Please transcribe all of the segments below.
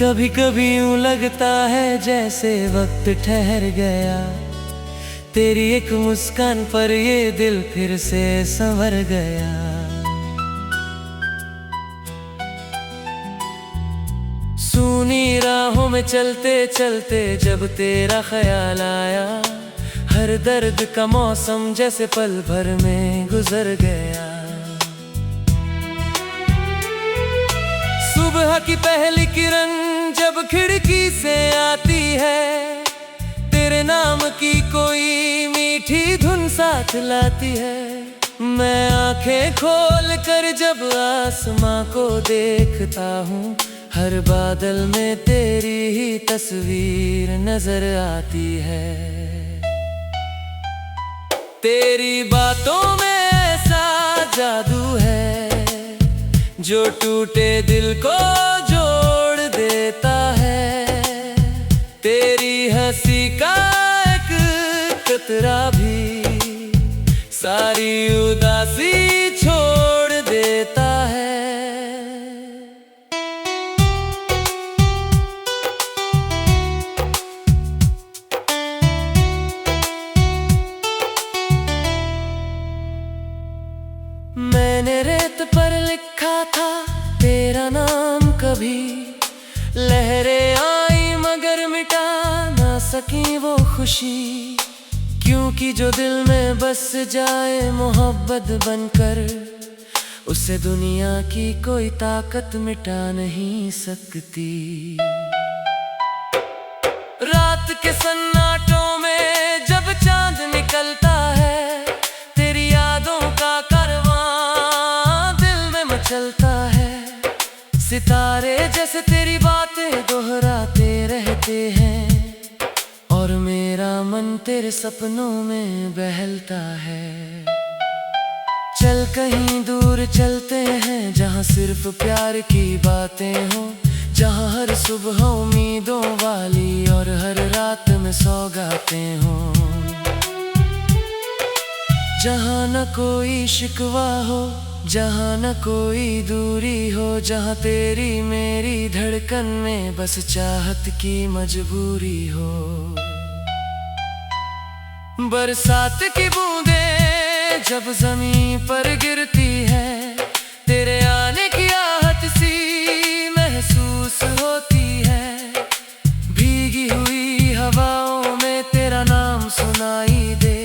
कभी कभी यूं लगता है जैसे वक्त ठहर गया, तेरी एक मुस्कान पर ये दिल फिर से संवर गया। सूनी राहों में चलते चलते जब तेरा ख्याल आया, हर दर्द का मौसम जैसे पल भर में गुजर गया। सुबह की पहली किरण जब खिड़की से आती है, तेरे नाम की कोई मीठी धुन साथ लाती है। मैं आंखें खोल कर जब आसमां को देखता हूँ, हर बादल में तेरी ही तस्वीर नजर आती है। तेरी बातों में ऐसा जादू है जो टूटे दिल को जोड़ देता है। तेरी हंसी का एक कतरा भी सारी उदासी छोड़ देता है। मैंने रेत पर लिखा था तेरा नाम कभी, लहरें आई मगर मिटा ना सकी वो खुशी। क्योंकि जो दिल में बस जाए मोहब्बत बनकर, उसे दुनिया की कोई ताकत मिटा नहीं सकती। रात के सन्नाटों में जब चांद निकलता है, तेरी यादों का चलता है। सितारे जैसे तेरी बातें दोहराते रहते हैं, और मेरा मन तेरे सपनों में बहलता है। चल कहीं दूर चलते हैं जहाँ सिर्फ प्यार की बातें हो, जहाँ हर सुबह उम्मीदों वाली और हर रात में सौगातें हो। जहाँ न कोई शिकवा हो, जहाँ न कोई दूरी हो, जहाँ तेरी मेरी धड़कन में बस चाहत की मजबूरी हो। बरसात की बूंदें जब जमीन पर गिरती है, तेरे आने की आहट सी महसूस होती है। भीगी हुई हवाओं में तेरा नाम सुनाई दे,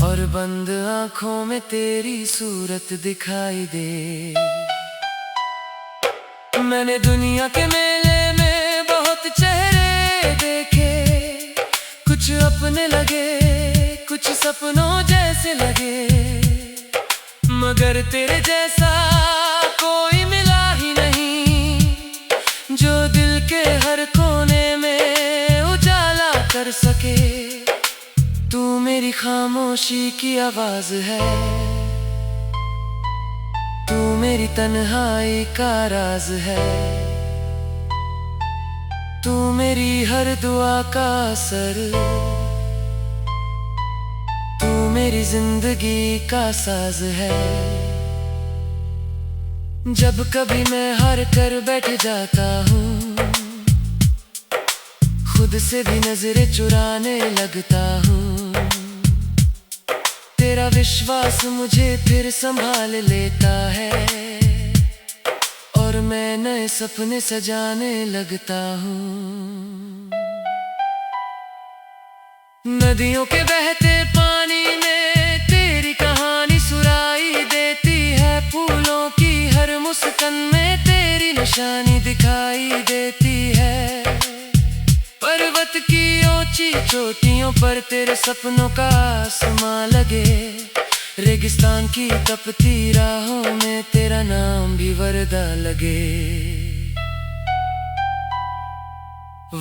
और बंद आँखों में तेरी सूरत दिखाई दे। मैंने दुनिया के मेले में बहुत चेहरे देखे, कुछ अपने लगे कुछ सपनों जैसे लगे, मगर तेरे जैसा कोई मिला ही नहीं, जो दिल के हर कोने में उजाला कर सके। तू मेरी खामोशी की आवाज है, तू मेरी तन्हाई का राज है। तू मेरी हर दुआ का असर, तू मेरी जिंदगी का साज है। जब कभी मैं हार कर बैठ जाता हूँ, खुद से भी नजरें चुराने लगता हूँ। तेरा विश्वास मुझे फिर संभाल लेता है, और मैं नए सपने सजाने लगता हूँ। नदियों के बहते पानी में तेरी कहानी सुनाई देती है। फूलों की हर मुस्कान में तेरी निशानी दिखाई देती है। पर्वत की ऊंची चोटियों पर तेरे सपनों का आसमां लगे, रेगिस्तान की तपती राहों में तेरा नाम भी वरदा लगे।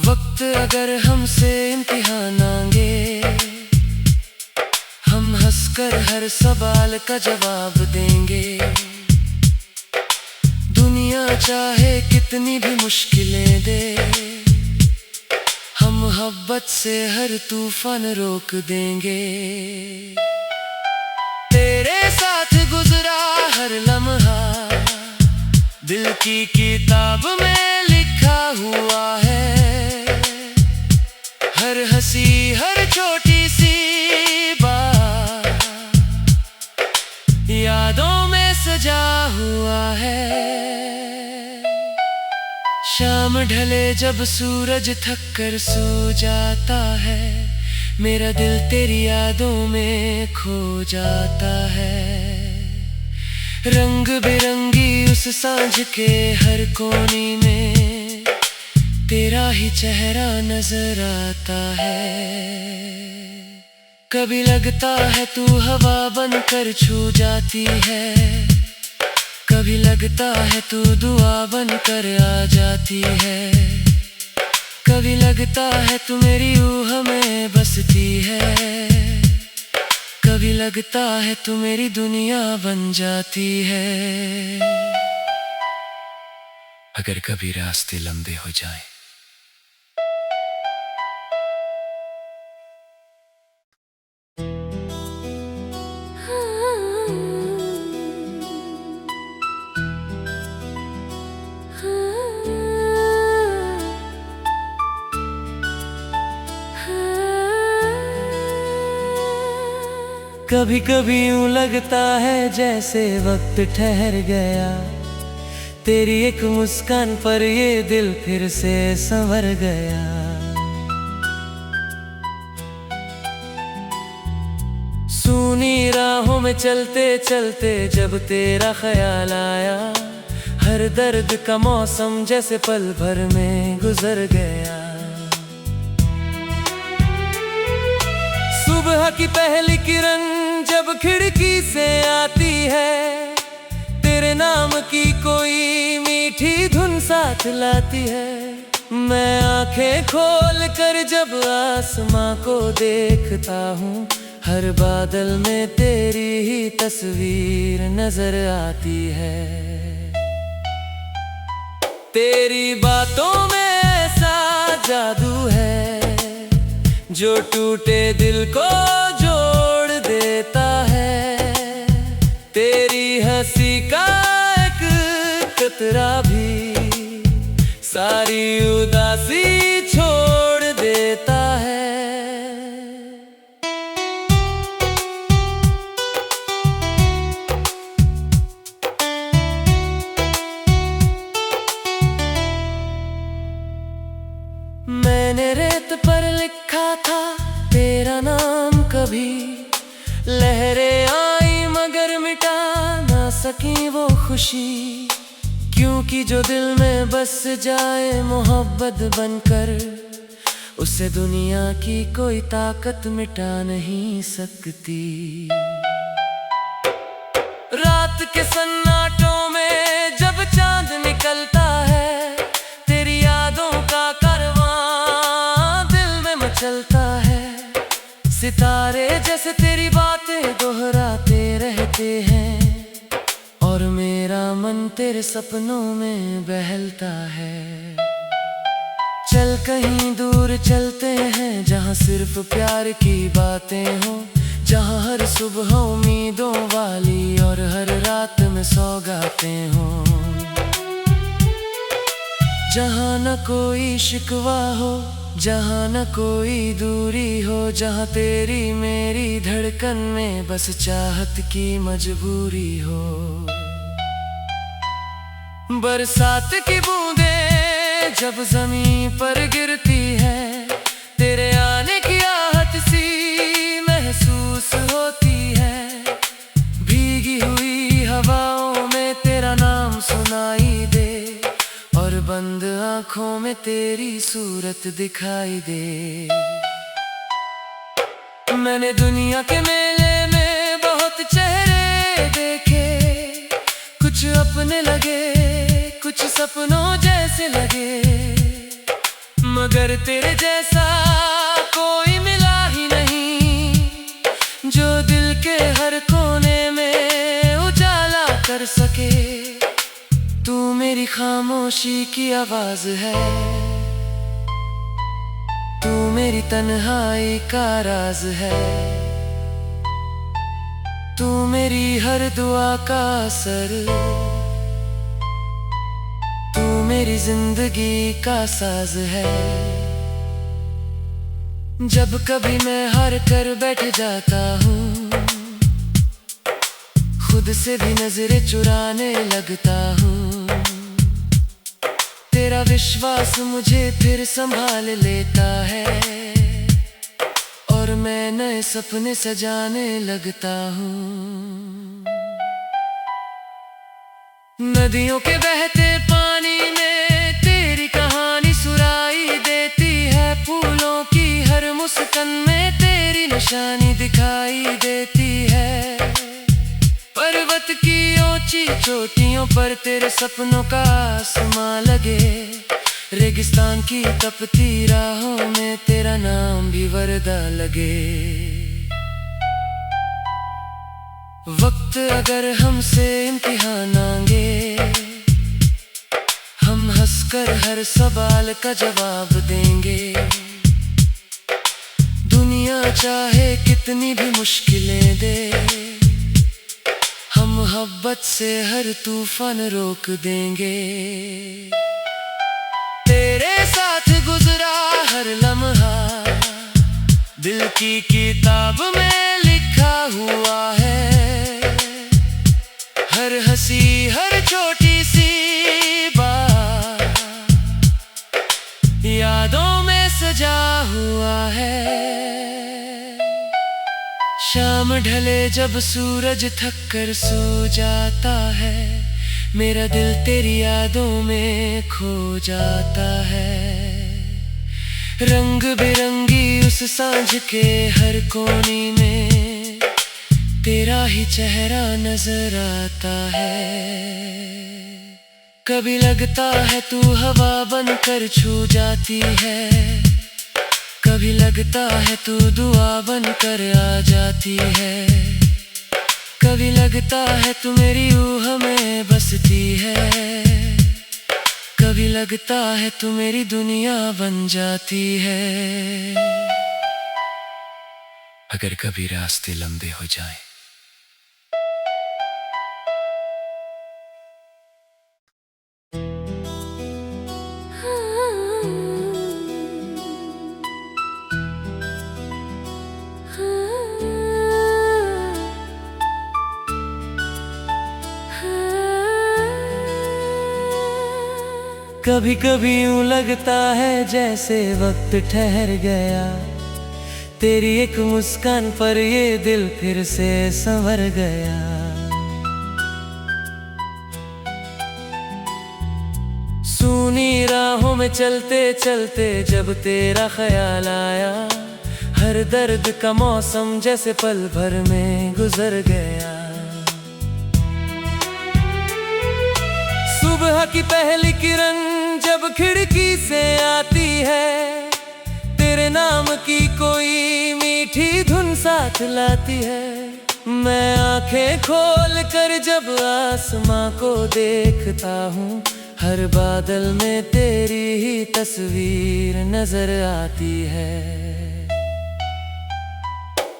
वक्त अगर हमसे इम्तिहान मांगे, हम हंसकर हर सवाल का जवाब देंगे। दुनिया चाहे कितनी भी मुश्किलें दे, हम मोहब्बत से हर तूफान रोक देंगे। तेरे साथ गुजरा हर लम्हा दिल की किताब में लिखा हुआ है। हर हंसी हर छोटी सी बात यादों में सजा हुआ है। शाम ढले जब सूरज थक कर सो जाता है, मेरा दिल तेरी यादों में खो जाता है। रंग बिरंगी उस सांझ के हर कोने में तेरा ही चेहरा नजर आता है। कभी लगता है तू हवा बनकर छू जाती है, कभी लगता है तू दुआ बनकर आ जाती है। कभी लगता है तू मेरी रूह में बसती है, कभी लगता है तू मेरी दुनिया बन जाती है। अगर कभी रास्ते लंबे हो जाएं, कभी कभी यूं लगता है जैसे वक्त ठहर गया, तेरी एक मुस्कान पर ये दिल फिर से संवर गया। सूनी राहों में चलते चलते जब तेरा ख्याल आया, हर दर्द का मौसम जैसे पल भर में गुजर गया। सुबह की पहली किरण जब खिड़की से आती है, तेरे नाम की कोई मीठी धुन साथ लाती है। मैं आंखें खोल कर जब आसमां को देखता हूँ, हर बादल में तेरी ही तस्वीर नजर आती है। तेरी बातों में ऐसा जादू है जो टूटे दिल को जोड़ देता है। तेरी हंसी का एक कतरा भी सारी उदासी छोड़ देता है। मैंने रेत पर लिखा था तेरा नाम कभी, लहरें आई मगर मिटा ना सकी वो खुशी। क्योंकि जो दिल में बस जाए मोहब्बत बनकर, उसे दुनिया की कोई ताकत मिटा नहीं सकती। रात के सन्नाटों में जब चांद निकलता है, तेरी यादों का चलता है। सितारे जैसे तेरी बातें दोहराते रहते हैं, और मेरा मन तेरे सपनों में बहलता है। चल कहीं दूर चलते हैं जहाँ सिर्फ प्यार की बातें हो, जहाँ हर सुबह उम्मीदों वाली और हर रात में सौगातें हो। जहाँ न कोई शिकवा हो, जहाँ न कोई दूरी हो, जहाँ तेरी मेरी धड़कन में बस चाहत की मजबूरी हो। बरसात की बूंदें जब जमीन पर गिरती है, तेरे आने की आहट सी महसूस होती है। भीगी हुई हवाओं में तेरा नाम सुनाई दे, और बंद आँखों में तेरी सूरत दिखाई दे। मैंने दुनिया के मेले में बहुत चेहरे देखे, कुछ अपने लगे कुछ सपनों जैसे लगे, मगर तेरे जैसा कोई मिला ही नहीं, जो दिल के हर कोने में उजाला कर सके। तू मेरी खामोशी की आवाज है, तू मेरी तन्हाई का राज है। तू मेरी हर दुआ का असर, तू मेरी मेरी जिंदगी का साज है। जब कभी मैं हार कर बैठ जाता हूँ, खुद से भी नजरें चुराने लगता हूँ। तेरा विश्वास मुझे फिर संभाल लेता है और मैं नए सपने सजाने लगता हूँ। नदियों के बहते पानी में तेरी कहानी सुनाई देती है। फूलों की हर मुस्कान में तेरी निशानी दिखाई देती है। पर्वत की ऊंची चोटियों पर तेरे सपनों का आसमां लगे। रेगिस्तान की तपती राहों में तेरा नाम भी वरदा लगे। वक्त अगर हमसे इम्तिहान मांगे, हम हंसकर हर सवाल का जवाब देंगे। दुनिया चाहे कितनी भी मुश्किलें दे, हम मोहब्बत से हर तूफान रोक देंगे। तेरे साथ गुजरा हर लम्हा दिल की किताब में लिखा हुआ है। हर हंसी हर छोटी सी बात यादों में सजा हुआ है। शाम ढले जब सूरज थक कर सो जाता है, मेरा दिल तेरी यादों में खो जाता है। रंग बिरंगी उस सांझ के हर कोने में तेरा ही चेहरा नजर आता है। कभी लगता है तू हवा बनकर छू जाती है, कभी लगता है तू दुआ बनकर आ जाती है। कभी लगता है तू मेरी रूह में बसती है, कभी लगता है तू मेरी दुनिया बन जाती है। अगर कभी रास्ते लंबे हो जाएं, कभी कभी यूं लगता है जैसे वक्त ठहर गया। तेरी एक मुस्कान पर ये दिल फिर से संवर गया। सूनी राहों में चलते चलते जब तेरा ख्याल आया, हर दर्द का मौसम जैसे पल भर में गुजर गया। सुबह की पहली किरण जब खिड़की से आती है, तेरे नाम की कोई मीठी धुन साथ लाती है। मैं आंखें खोल कर जब आसमां को देखता हूँ, हर बादल में तेरी ही तस्वीर नजर आती है।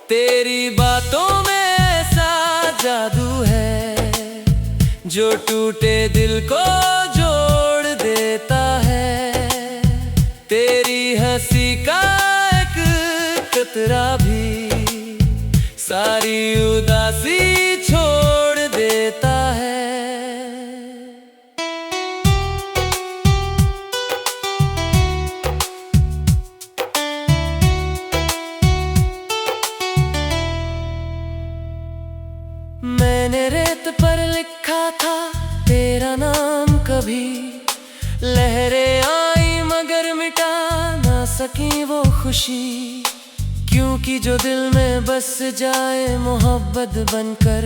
तेरी बातों में ऐसा जादू है जो टूटे दिल को जोड़ देता है। तेरी हंसी का एक कतरा भी सारी उदासी छोड़ देता है। मैंने रेत पर लिखा था तेरा नाम कभी, लहरें आई मगर मिटा ना सकी वो खुशी। क्योंकि जो दिल में बस जाए मोहब्बत बनकर,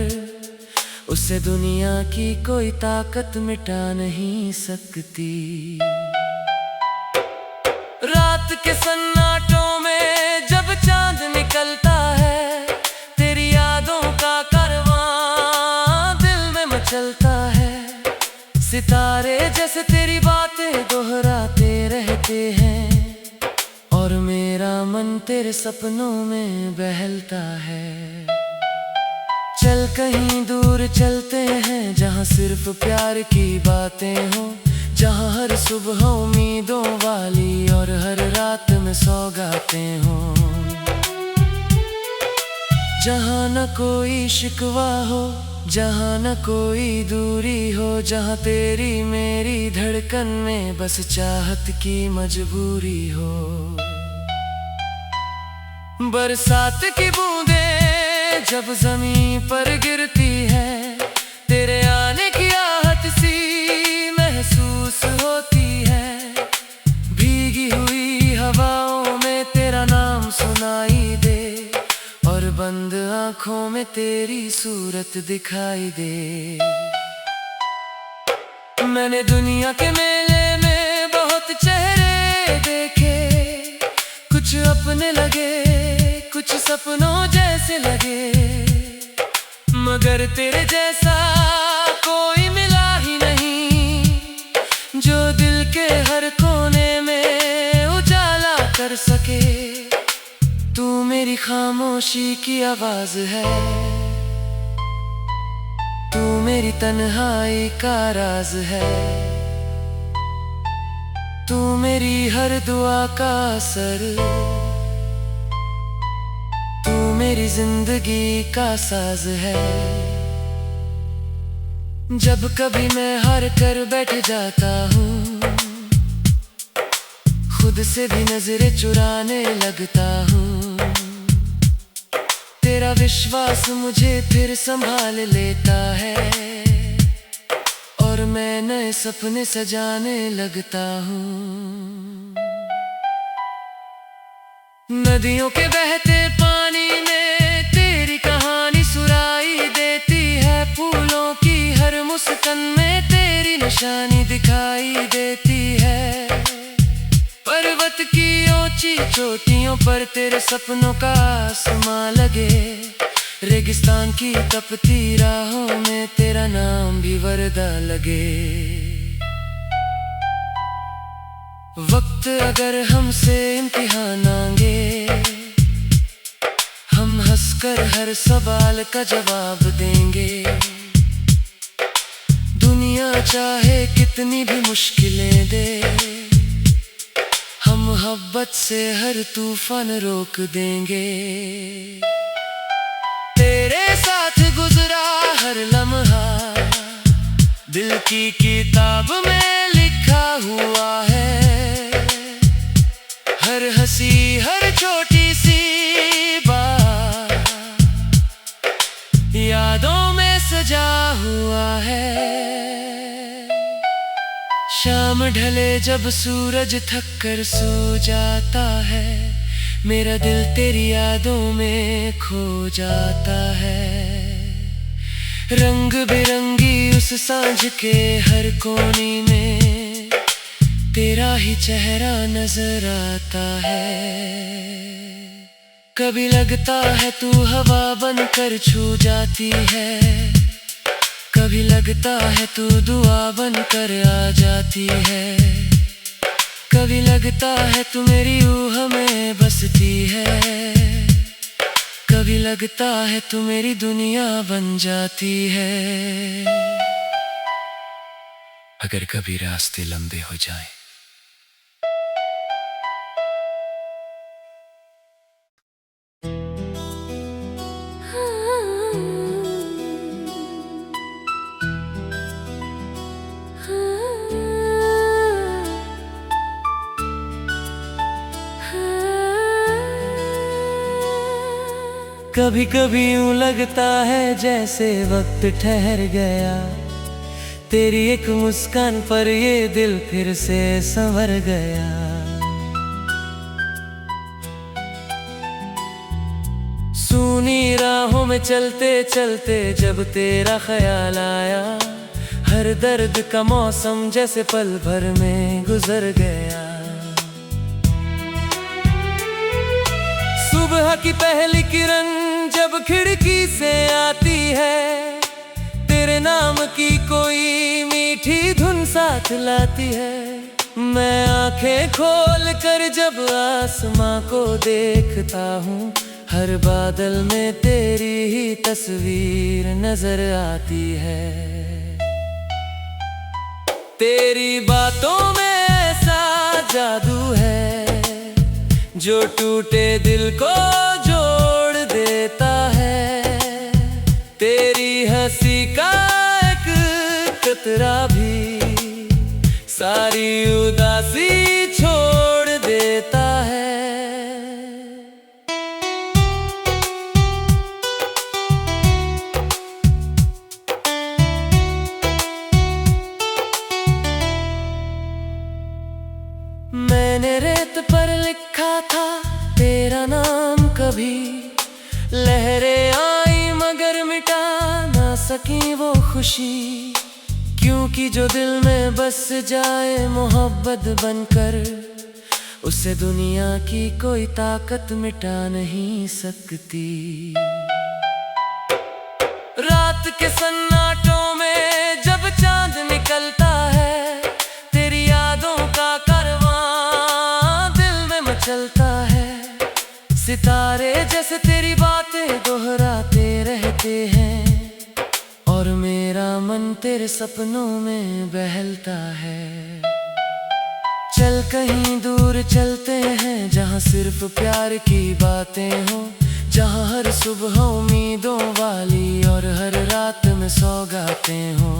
उसे दुनिया की कोई ताकत मिटा नहीं सकती। रात के सन्नाटों में जब चांद निकलता है, तेरी यादों का कारवां दिल में मचलता है। सितारे जैसे तेरी बातें दोहराते रहते हैं, और मेरा मन तेरे सपनों में बहलता है। चल कहीं दूर चलते हैं, जहाँ सिर्फ प्यार की बातें हो, जहाँ हर सुबह उम्मीदों वाली और हर रात में सौगातें हों। जहाँ न कोई शिकवा हो, जहाँ न कोई दूरी हो, जहाँ तेरी मेरी धड़कन में बस चाहत की मजबूरी हो। बरसात की बूंदें जब जमीन पर गिरती है, तेरे आने की आहट सी महसूस होती है। भीगी हुई हवाओं में तेरा नाम सुनाई दे और बंद आंखों में तेरी सूरत दिखाई दे। मैंने दुनिया के मेले में बहुत चेहरे देखे, कुछ अपने लगे कुछ सपनों जैसे लगे, मगर तेरे जैसा कोई मिला ही नहीं, जो दिल के हर कोने में उजाला कर सके। तू मेरी खामोशी की आवाज है, तू मेरी तन्हाई का राज है, तू मेरी हर दुआ का असर, तू मेरी जिंदगी का साज है। जब कभी मैं हार कर बैठ जाता हूँ, खुद से भी नजरें चुराने लगता हूँ, तेरा विश्वास मुझे फिर संभाल लेता है और मैं नए सपने सजाने लगता हूँ। नदियों के बहते पानी में तेरी कहानी सुनाई देती है, फूलों की हर मुस्कान में तेरी निशानी दिखाई देती है। पर्वत की ऊंची चोटियों पर तेरे सपनों का आसमां लगे, रेगिस्तान की तपती राहों में तेरा नाम भी वर्दा लगे। वक्त अगर हमसे इम्तिहान मांगे, हम हंसकर हर सवाल का जवाब देंगे। दुनिया चाहे कितनी भी मुश्किलें दे, हम मोहब्बत से हर तूफान रोक देंगे। तेरे साथ गुजरा हर लम्हा दिल की किताब में लिखा हुआ है, हर हंसी हर छोटी सी बात यादों में सजा हुआ है। शाम ढले जब सूरज थक कर सो जाता है, मेरा दिल तेरी यादों में खो जाता है। रंग बिरंगी उस सांझ के हर कोने में तेरा ही चेहरा नजर आता है। कभी लगता है तू हवा बनकर छू जाती है, कभी लगता है तू दुआ बनकर आ जाती है, कभी लगता है तू मेरी रूह में बसती है, कभी लगता है तू मेरी दुनिया बन जाती है। अगर कभी रास्ते लंबे हो जाएं, कभी कभी यूं लगता है जैसे वक्त ठहर गया, तेरी एक मुस्कान पर ये दिल फिर से संवर गया। सूनी राहों में चलते चलते जब तेरा ख्याल आया, हर दर्द का मौसम जैसे पल भर में गुजर गया। सुबह की पहली किरण जब खिड़की से आती है, तेरे नाम की कोई मीठी धुन साथ लाती है। मैं आंखें खोल कर जब आसमां को देखता हूँ, हर बादल में तेरी ही तस्वीर नजर आती है। तेरी बातों में जादू है जो टूटे दिल को जोड़ देता है। तेरी हंसी का एक कतरा भी सारी उदासी छोड़ देता है। मैंने रेत पर लिखा था तेरा नाम कभी, लहरें आई मगर मिटा ना सकी वो खुशी। क्योंकि जो दिल में बस जाए मोहब्बत बनकर, उसे दुनिया की कोई ताकत मिटा नहीं सकती। रात के सन्नाटों में जब चांद निकलता है, तेरी यादों का कारवां दिल में मचलता है। सितारे जैसे तेरी बातें दोहराते रहते हैं, और मेरा मन तेरे सपनों में बहलता है। चल कहीं दूर चलते हैं जहाँ सिर्फ प्यार की बातें हो, जहाँ हर सुबह उम्मीदों वाली और हर रात में सौगातें हो।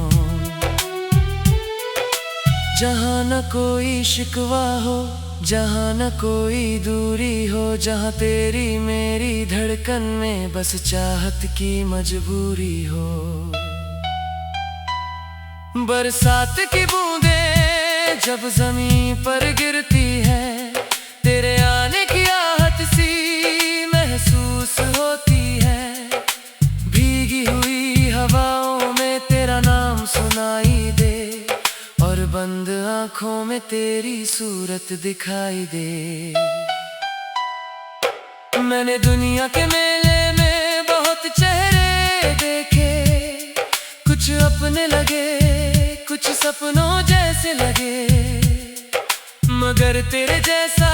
जहाँ न कोई शिकवा हो, जहाँ न कोई दूरी हो, जहाँ तेरी मेरी धड़कन में बस चाहत की मजबूरी हो। बरसात की बूंदें जब जमीन पर गिरती है, तेरे आने की आहट सी महसूस होती है। भीगी हुई हवाओं में तेरा नाम सुनाई दे, और बंद आंखों में तेरी सूरत दिखाई दे। मैंने दुनिया के मेले में बहुत चेहरे देखे, कुछ अपने लगे कुछ सपनों जैसे लगे, मगर तेरे जैसा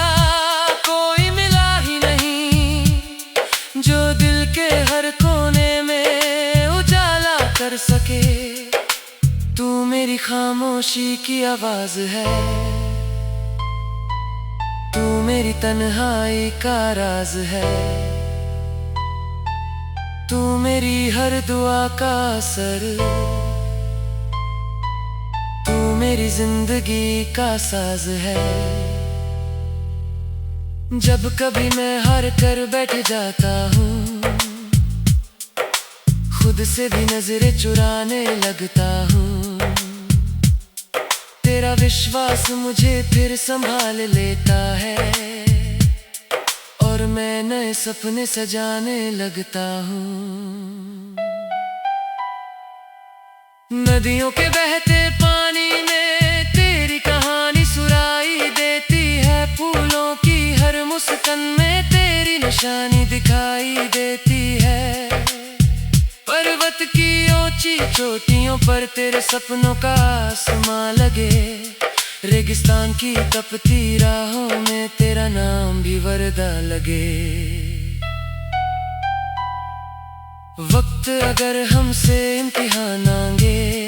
कोई मिला ही नहीं जो दिल के हर कोने में उजाला कर सके। तू मेरी खामोशी की आवाज है, तू मेरी तन्हाई का राज है, तू मेरी हर दुआ का असर, तू मेरी जिंदगी का साज है। जब कभी मैं हार कर बैठ जाता हूँ, खुद से भी नजरें चुराने लगता हूँ, तेरा विश्वास मुझे फिर संभाल लेता है, और मैं नए सपने सजाने लगता हूँ। नदियों के बहते पानी में तेरी कहानी सुनाई देती है, फूलों की हर मुस्कान में तेरी निशानी दिखाई देती है। पर्वत की ऊंची चोटियों पर तेरे सपनों का आसमां लगे, रेगिस्तान की तपती राहों में तेरा नाम भी वर्दा लगे। वक्त अगर हमसे इम्तिहान मांगे,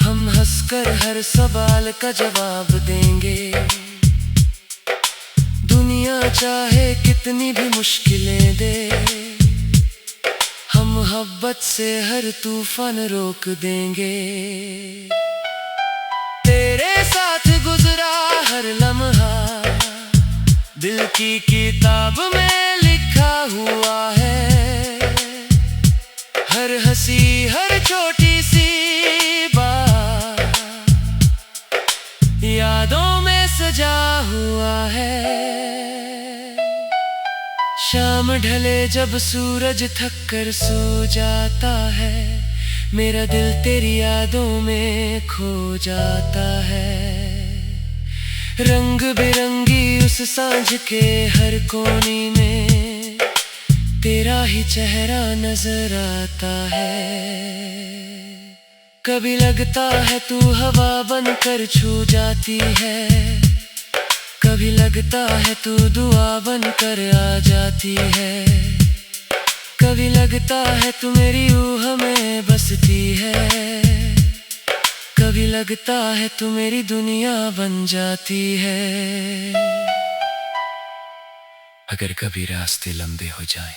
हम हंसकर हर सवाल का जवाब देंगे। दुनिया चाहे कितनी भी मुश्किलें दे, हम मोहब्बत से हर तूफान रोक देंगे। तेरे साथ गुजरा हर लम्हा दिल की किताब में लिखा हुआ है, हर हंसी हर छोटी सी बात यादों में सजा हुआ है। शाम ढले जब सूरज थक कर सो जाता है, मेरा दिल तेरी यादों में खो जाता है। रंग बिरंगी उस सांझ के हर कोने में तेरा ही चेहरा नजर आता है। कभी लगता है तू हवा बनकर छू जाती है, कभी लगता है तू दुआ बनकर आ जाती है, कभी लगता है तू मेरी रूह में बसती है, कभी लगता है तू मेरी दुनिया बन जाती है, अगर कभी रास्ते लंबे हो जाएं।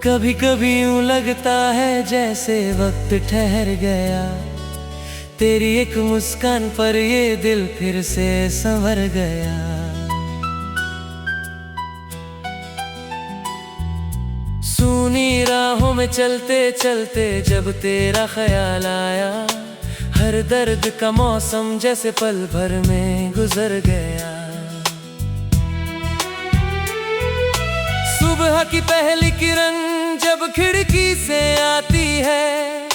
कभी कभी यूं लगता है जैसे वक्त ठहर गया, तेरी एक मुस्कान पर ये दिल फिर से संवर गया। सूनी राहों में चलते चलते जब तेरा ख्याल आया, हर दर्द का मौसम जैसे पल भर में गुजर गया। सुबह की पहली किरण जब खिड़की से आती है,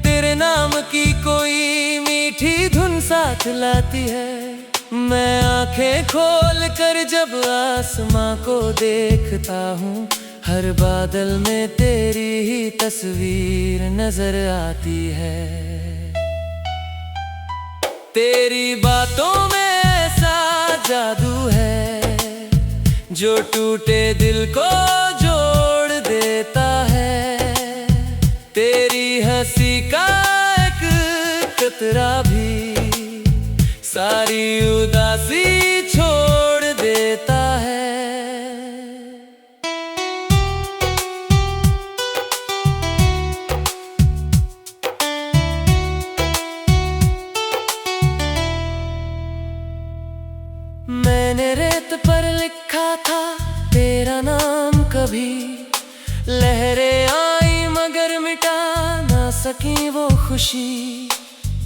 तेरे नाम की कोई मीठी धुन साथ लाती है। मैं आंखें खोल कर जब आसमां को देखता हूँ, हर बादल में तेरी ही तस्वीर नजर आती है। तेरी बातों में ऐसा जादू है जो टूटे दिल को जोड़ देता है। तेरी हंसी का एक कतरा भी सारी उदासी छोड़ देता है। मैंने रेत पर लिखा था तेरा नाम कभी, लहरें आई मगर मिटा ना सकी वो खुशी।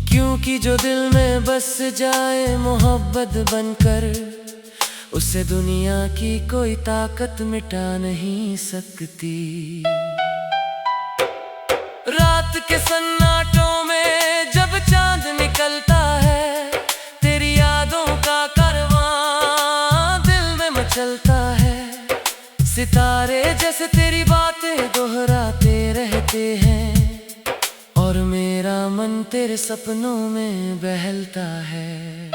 क्योंकि जो दिल में बस जाए मोहब्बत बनकर, उसे दुनिया की कोई ताकत मिटा नहीं सकती। रात के सन्नाटों में जब चांद निकलता है, तेरी यादों का चलता है। सितारे जैसे तेरी बातें दोहराते रहते हैं, और मेरा मन तेरे सपनों में बहलता है।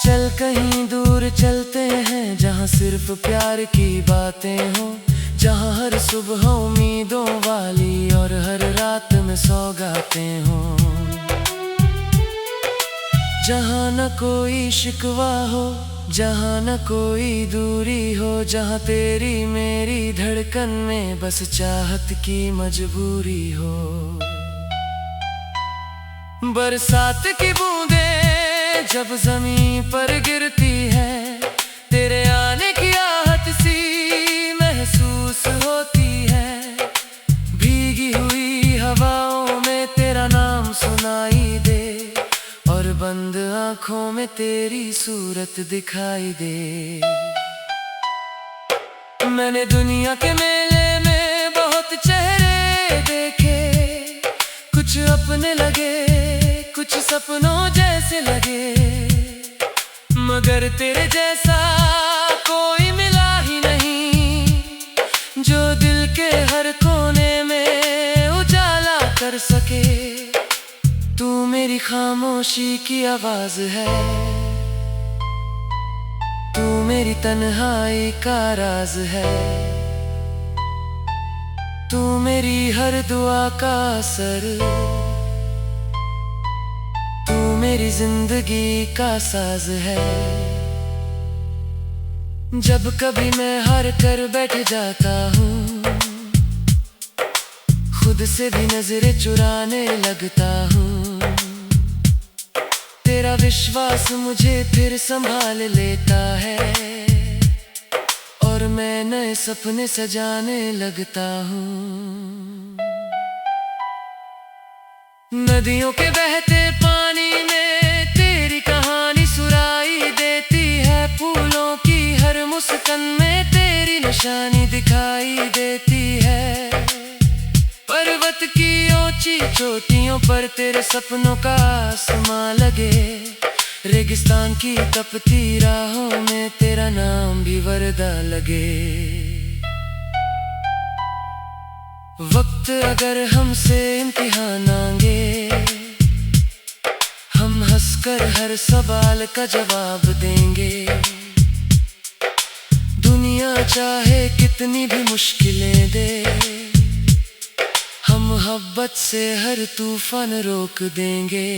चल कहीं दूर चलते हैं जहाँ सिर्फ प्यार की बातें हो, जहाँ हर सुबह उम्मीदों वाली और हर रात में सौगातें हो। जहाँ न कोई शिकवा हो, जहाँ न कोई दूरी हो, जहाँ तेरी मेरी धड़कन में बस चाहत की मजबूरी हो। बरसात की बूंदें जब जमीन पर गिरती है, तेरे आने की आहट सी महसूस होती है। भीगी हुई हवाओं में तेरा नाम सुनाई दे, और बंद आँखों में तेरी सूरत दिखाई दे। मैंने दुनिया के मेले में बहुत चेहरे देखे, कुछ अपने लगे कुछ सपनों जैसे लगे, मगर तेरे जैसा कोई मिला ही नहीं, जो दिल के हर कोने में उजाला कर सके। तू मेरी खामोशी की आवाज है, तू मेरी तन्हाई का राज है। तू मेरी हर दुआ का असर, तू मेरी जिंदगी का साज है। जब कभी मैं हार कर बैठ जाता हूँ, खुद से भी नजरें चुराने लगता हूँ। तेरा विश्वास मुझे फिर संभाल लेता है, और मैं नए सपने सजाने लगता हूँ। नदियों के बहते पानी में तेरी कहानी सुनाई देती है। फूलों की हर मुस्कान में तेरी निशानी दिखाई देती है। पर्वत की ऊंची चोटियों पर तेरे सपनों का आसमां लगे, रेगिस्तान की तपती राहों में तेरा नाम भी वरदा लगे। वक्त अगर हमसे इम्तिहान मांगे, हम हंसकर हर सवाल का जवाब देंगे। दुनिया चाहे कितनी भी मुश्किलें दे, हम मोहब्बत से हर तूफान रोक देंगे।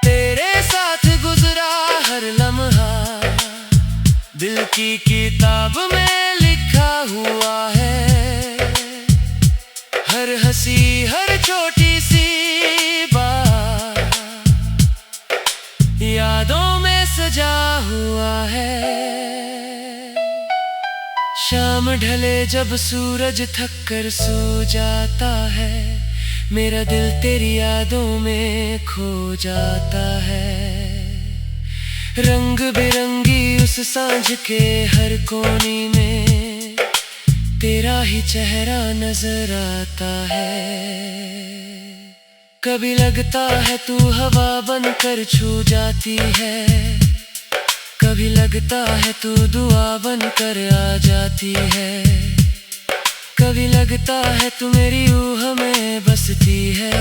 तेरे साथ गुजरा हर लम्हा दिल की किताब में लिखा हुआ है। हर हंसी हर छोटी सी बात यादों में सजा हुआ है। शाम ढले जब सूरज थक कर सो जाता है, मेरा दिल तेरी यादों में खो जाता है। रंग बिरंगी उस सांझ के हर कोने में तेरा ही चेहरा नजर आता है। कभी लगता है तू हवा बनकर छू जाती है, कभी लगता है तू दुआ बनकर आ जाती है। कभी लगता है तू मेरी रूह में बसती है,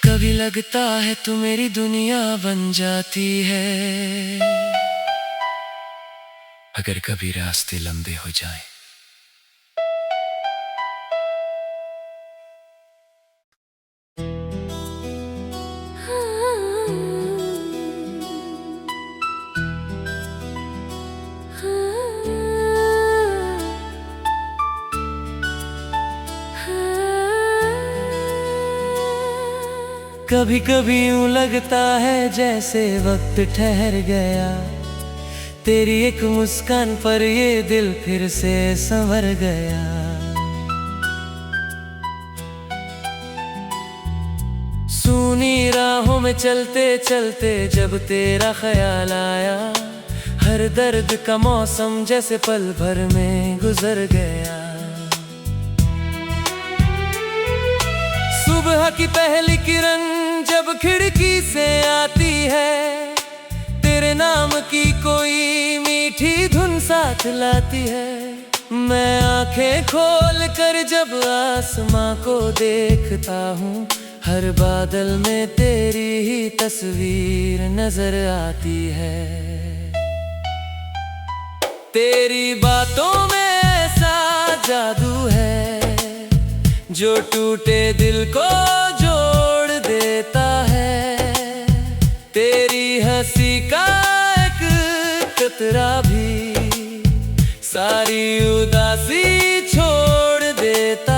कभी लगता है तू मेरी दुनिया बन जाती है। अगर कभी रास्ते लंबे हो जाएं, कभी कभी यूं लगता है जैसे वक्त ठहर गया, तेरी एक मुस्कान पर ये दिल फिर से संवर गया। सूनी राहों में चलते चलते जब तेरा ख्याल आया, हर दर्द का मौसम जैसे पल भर में गुजर गया। सुबह की पहली किरण जब खिड़की से आती है, तेरे नाम की कोई मीठी धुन साथ लाती है। मैं आंखें खोल कर जब आसमां को देखता हूँ, हर बादल में तेरी ही तस्वीर नजर आती है। तेरी बातों में ऐसा जादू है जो टूटे दिल को जोड़ देता है। तेरी हंसी का एक कतरा भी सारी उदासी छोड़ देता